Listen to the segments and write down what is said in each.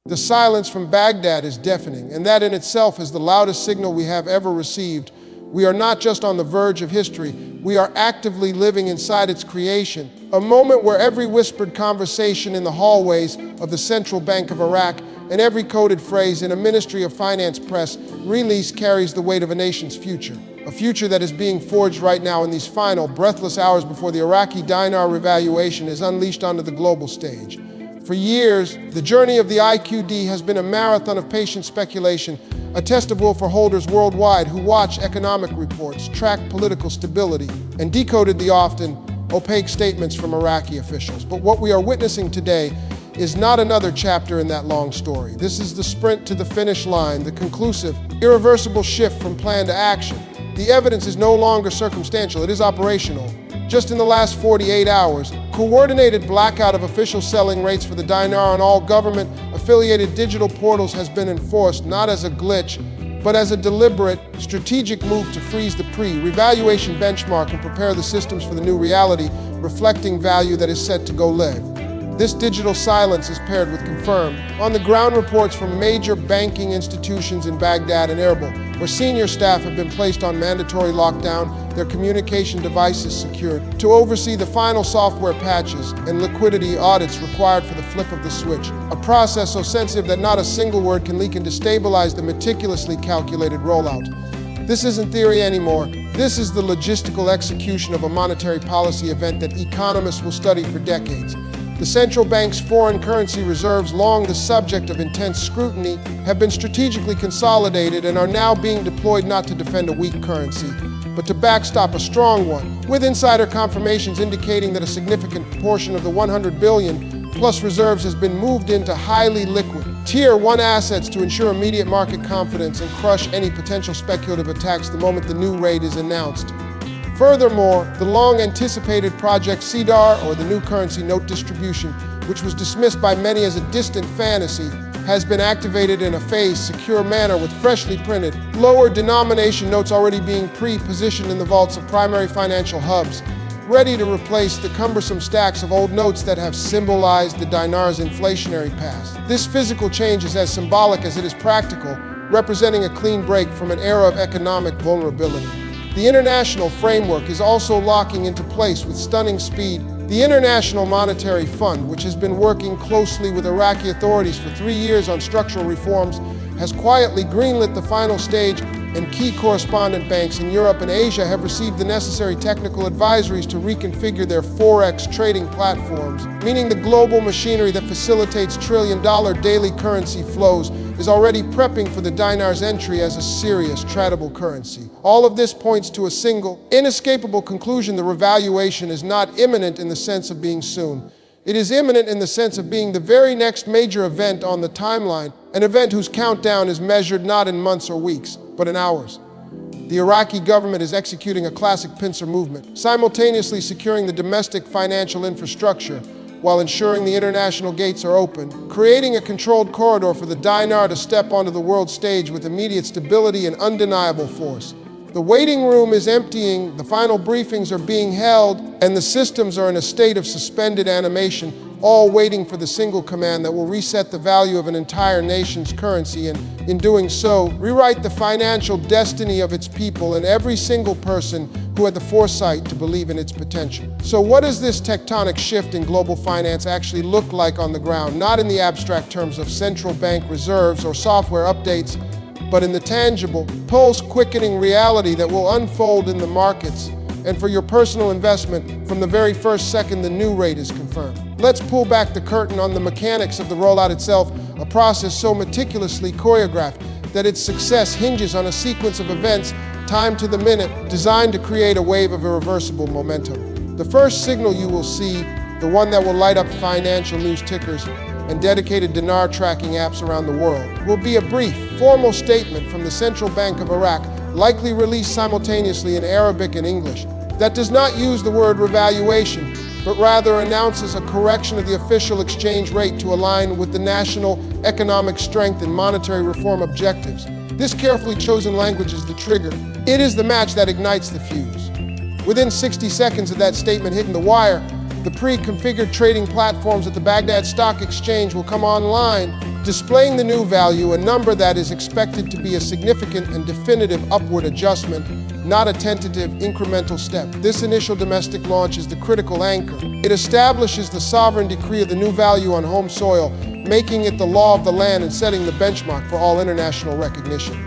The silence from Baghdad is deafening, and that in itself is the loudest signal we have ever received. We are not just on the verge of history, we are actively living inside its creation, a moment where every whispered conversation in the hallways of the Central Bank of Iraq and every coded phrase in a Ministry of Finance press release carries the weight of a nation's future. A future that is being forged right now in these final, breathless hours before the Iraqi Dinar Revaluation is unleashed onto the global stage. For years, the journey of the IQD has been a marathon of patient speculation, a test of will for holders worldwide who watch economic reports, track political stability, and decoded the often opaque statements from Iraqi officials. But what we are witnessing today is not another chapter in that long story. This is the sprint to the finish line, the conclusive, irreversible shift from plan to action. The evidence is no longer circumstantial, it is operational. Just in the last 48 hours, coordinated blackout of official selling rates for the dinar on all government-affiliated digital portals has been enforced not as a glitch, but as a deliberate, strategic move to freeze the pre-revaluation benchmark and prepare the systems for the new reality, reflecting value that is set to go live. This digital silence is paired with confirmed, on-the-ground reports from major banking institutions in Baghdad and Erbil, where senior staff have been placed on mandatory lockdown, their communication devices secured, to oversee the final software patches and liquidity audits required for the flip of the switch, a process so sensitive that not a single word can leak and destabilize the meticulously calculated rollout. This isn't theory anymore. This is the logistical execution of a monetary policy event that economists will study for decades. The central bank's foreign currency reserves, long the subject of intense scrutiny, have been strategically consolidated and are now being deployed not to defend a weak currency, but to backstop a strong one, with insider confirmations indicating that a significant portion of the 100 billion plus reserves has been moved into highly liquid, Tier 1 assets to ensure immediate market confidence and crush any potential speculative attacks the moment the new rate is announced. Furthermore, the long-anticipated Project CDAR, or the new currency note distribution, which was dismissed by many as a distant fantasy, has been activated in a phased, secure manner with freshly printed, lower denomination notes already being pre-positioned in the vaults of primary financial hubs, ready to replace the cumbersome stacks of old notes that have symbolized the dinar's inflationary past. This physical change is as symbolic as it is practical, representing a clean break from an era of economic vulnerability. The international framework is also locking into place with stunning speed. The International Monetary Fund, which has been working closely with Iraqi authorities for 3 years on structural reforms, has quietly greenlit the final stage, and key correspondent banks in Europe and Asia have received the necessary technical advisories to reconfigure their Forex trading platforms, meaning the global machinery that facilitates trillion-dollar daily currency flows is already prepping for the dinar's entry as a serious tradable currency. All of this points to a single, inescapable conclusion: the revaluation is not imminent in the sense of being soon. It is imminent in the sense of being the very next major event on the timeline, an event whose countdown is measured not in months or weeks, but in hours. The Iraqi government is executing a classic pincer movement, simultaneously securing the domestic financial infrastructure while ensuring the international gates are open, creating a controlled corridor for the dinar to step onto the world stage with immediate stability and undeniable force. The waiting room is emptying, the final briefings are being held, and the systems are in a state of suspended animation, all waiting for the single command that will reset the value of an entire nation's currency and, in doing so, rewrite the financial destiny of its people and every single person who had the foresight to believe in its potential. So what does this tectonic shift in global finance actually look like on the ground? Not in the abstract terms of central bank reserves or software updates, but in the tangible, pulse-quickening reality that will unfold in the markets and for your personal investment from the very first second the new rate is confirmed. Let's pull back the curtain on the mechanics of the rollout itself, a process so meticulously choreographed that its success hinges on a sequence of events timed to the minute, designed to create a wave of irreversible momentum. The first signal you will see, the one that will light up financial news tickers and dedicated dinar tracking apps around the world, will be a brief, formal statement from the Central Bank of Iraq, likely released simultaneously in Arabic and English, that does not use the word revaluation, but rather announces a correction of the official exchange rate to align with the national economic strength and monetary reform objectives. This carefully chosen language is the trigger. It is the match that ignites the fuse. Within 60 seconds of that statement hitting the wire, the pre-configured trading platforms at the Baghdad Stock Exchange will come online, displaying the new value, a number that is expected to be a significant and definitive upward adjustment, not a tentative incremental step. This initial domestic launch is the critical anchor. It establishes the sovereign decree of the new value on home soil, making it the law of the land and setting the benchmark for all international recognition.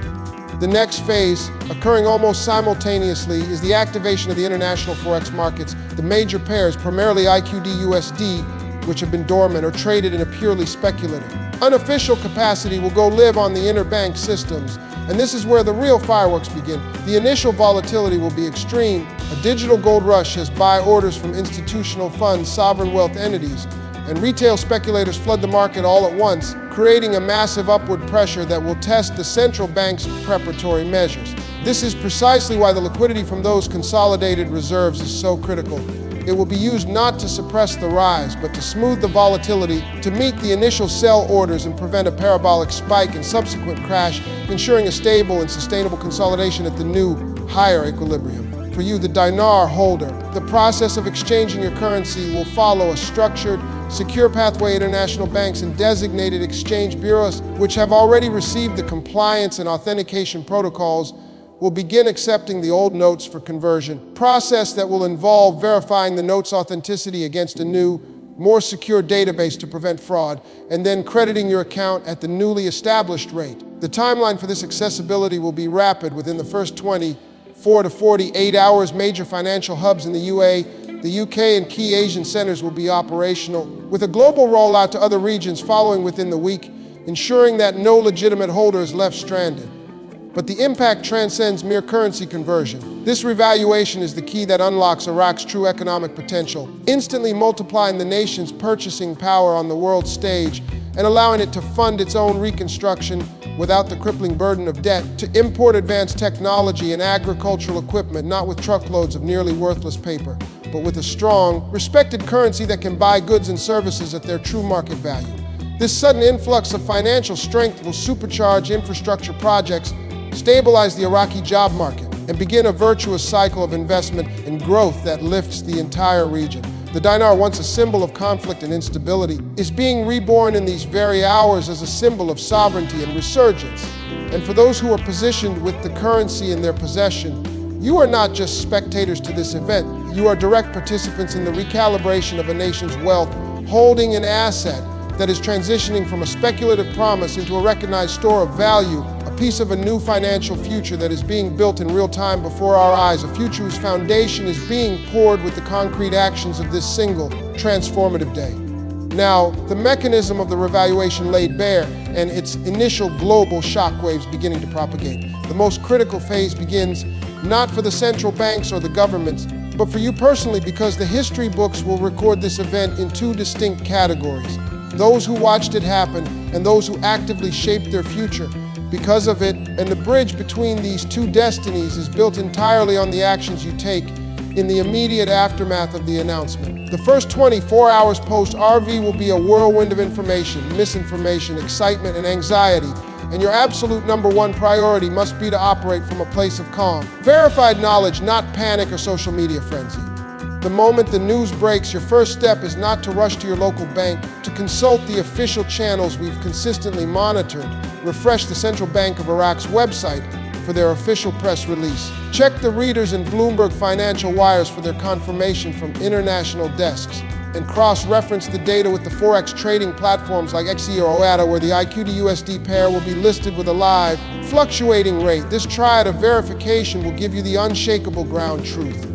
The next phase, occurring almost simultaneously, is the activation of the international forex markets. The major pairs, primarily IQD USD, which have been dormant or traded in a purely speculative, unofficial capacity, will go live on the interbank systems. And this is where the real fireworks begin. The initial volatility will be extreme. A digital gold rush has buy orders from institutional funds, sovereign wealth entities, and retail speculators flood the market all at once, creating a massive upward pressure that will test the central bank's preparatory measures. This is precisely why the liquidity from those consolidated reserves is so critical. It will be used not to suppress the rise, but to smooth the volatility, to meet the initial sell orders and prevent a parabolic spike and subsequent crash, ensuring a stable and sustainable consolidation at the new, higher equilibrium. For you, the dinar holder, the process of exchanging your currency will follow a structured, secure pathway. International banks and designated exchange bureaus, which have already received the compliance and authentication protocols, will begin accepting the old notes for conversion, process that will involve verifying the note's authenticity against a new, more secure database to prevent fraud, and then crediting your account at the newly established rate. The timeline for this accessibility will be rapid. Within the first 24 to 48 hours, major financial hubs in the UAE, the UK, and key Asian centers will be operational, with a global rollout to other regions following within the week, ensuring that no legitimate holder is left stranded. But the impact transcends mere currency conversion. This revaluation is the key that unlocks Iraq's true economic potential, instantly multiplying the nation's purchasing power on the world stage and allowing it to fund its own reconstruction without the crippling burden of debt, to import advanced technology and agricultural equipment, not with truckloads of nearly worthless paper, but with a strong, respected currency that can buy goods and services at their true market value. This sudden influx of financial strength will supercharge infrastructure projects, stabilize the Iraqi job market, and begin a virtuous cycle of investment and growth that lifts the entire region. The dinar, once a symbol of conflict and instability, is being reborn in these very hours as a symbol of sovereignty and resurgence. And for those who are positioned with the currency in their possession, you are not just spectators to this event. You are direct participants in the recalibration of a nation's wealth, holding an asset that is transitioning from a speculative promise into a recognized store of value, a piece of a new financial future that is being built in real time before our eyes, a future whose foundation is being poured with the concrete actions of this single, transformative day. Now, the mechanism of the revaluation laid bare, and its initial global shockwaves beginning to propagate. The most critical phase begins not for the central banks or the governments, but for you personally, because the history books will record this event in two distinct categories: those who watched it happen and those who actively shaped their future because of it, and the bridge between these two destinies is built entirely on the actions you take in the immediate aftermath of the announcement. The first 24 hours post-RV will be a whirlwind of information, misinformation, excitement, and anxiety, and your absolute number one priority must be to operate from a place of calm. Verified knowledge, not panic or social media frenzy. The moment the news breaks, your first step is not to rush to your local bank, to consult the official channels we've consistently monitored, refresh the Central Bank of Iraq's website for their official press release. Check the readers and Bloomberg financial wires for their confirmation from international desks, and cross-reference the data with the Forex trading platforms like XE or OATA, where the IQD USD pair will be listed with a live, fluctuating rate. This triad of verification will give you the unshakable ground truth.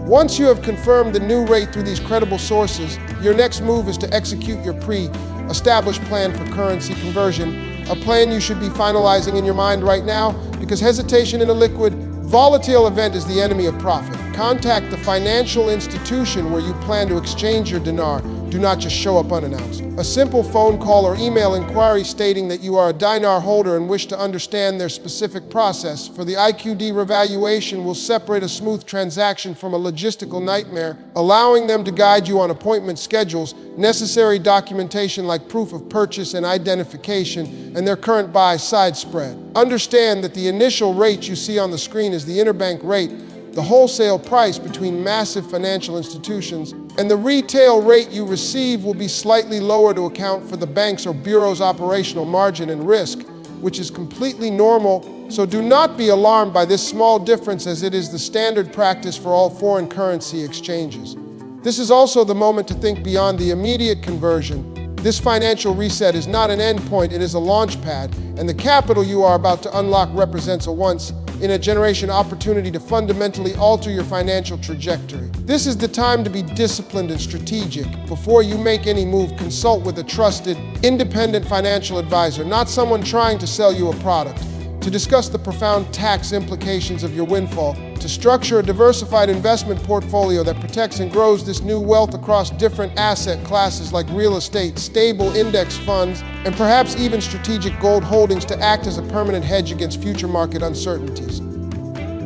Once you have confirmed the new rate through these credible sources, your next move is to execute your pre-established plan for currency conversion, a plan you should be finalizing in your mind right now, because hesitation in a liquid, volatile event is the enemy of profit. Contact the financial institution where you plan to exchange your dinar. Do not just show up unannounced. A simple phone call or email inquiry stating that you are a dinar holder and wish to understand their specific process for the IQD revaluation will separate a smooth transaction from a logistical nightmare, allowing them to guide you on appointment schedules, necessary documentation like proof of purchase and identification, and their current buy-side spread. Understand that the initial rate you see on the screen is the interbank rate, the wholesale price between massive financial institutions, And the retail rate you receive will be slightly lower to account for the bank's or bureau's operational margin and risk, which is completely normal. So do not be alarmed by this small difference, as it is the standard practice for all foreign currency exchanges. This is also the moment to think beyond the immediate conversion. This financial reset is not an endpoint, it is a launch pad, and the capital you are about to unlock represents a once-in-a-generation opportunity to fundamentally alter your financial trajectory. This is the time to be disciplined and strategic. Before you make any move, consult with a trusted, independent financial advisor, not someone trying to sell you a product, to discuss the profound tax implications of your windfall, to structure a diversified investment portfolio that protects and grows this new wealth across different asset classes like real estate, stable index funds, and perhaps even strategic gold holdings to act as a permanent hedge against future market uncertainties.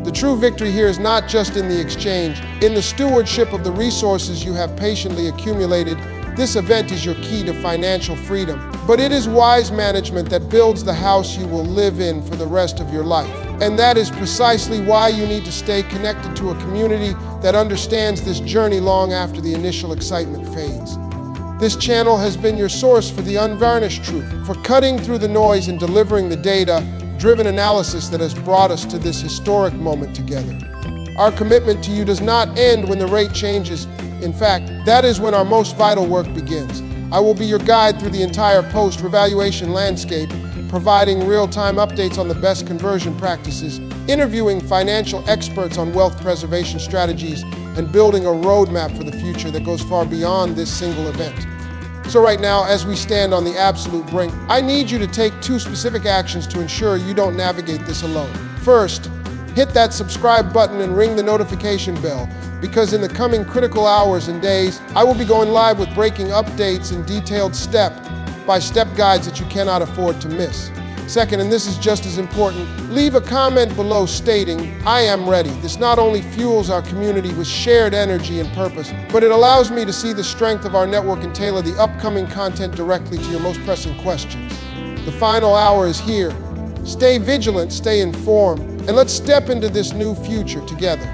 The true victory here is not just in the exchange, in the stewardship of the resources you have patiently accumulated. This event is your key to financial freedom, but it is wise management that builds the house you will live in for the rest of your life. And that is precisely why you need to stay connected to a community that understands this journey long after the initial excitement fades. This channel has been your source for the unvarnished truth, for cutting through the noise and delivering the data-driven analysis that has brought us to this historic moment together. Our commitment to you does not end when the rate changes. In fact, that is when our most vital work begins. I will be your guide through the entire post-revaluation landscape, providing real-time updates on the best conversion practices, interviewing financial experts on wealth preservation strategies, and building a roadmap for the future that goes far beyond this single event. So right now, as we stand on the absolute brink, I need you to take 2 specific actions to ensure you don't navigate this alone. First, hit that subscribe button and ring the notification bell, because in the coming critical hours and days, I will be going live with breaking updates and detailed step-by-step guides that you cannot afford to miss. Second, and this is just as important, leave a comment below stating, "I am ready." This not only fuels our community with shared energy and purpose, but it allows me to see the strength of our network and tailor the upcoming content directly to your most pressing questions. The final hour is here. Stay vigilant, stay informed, and let's step into this new future together.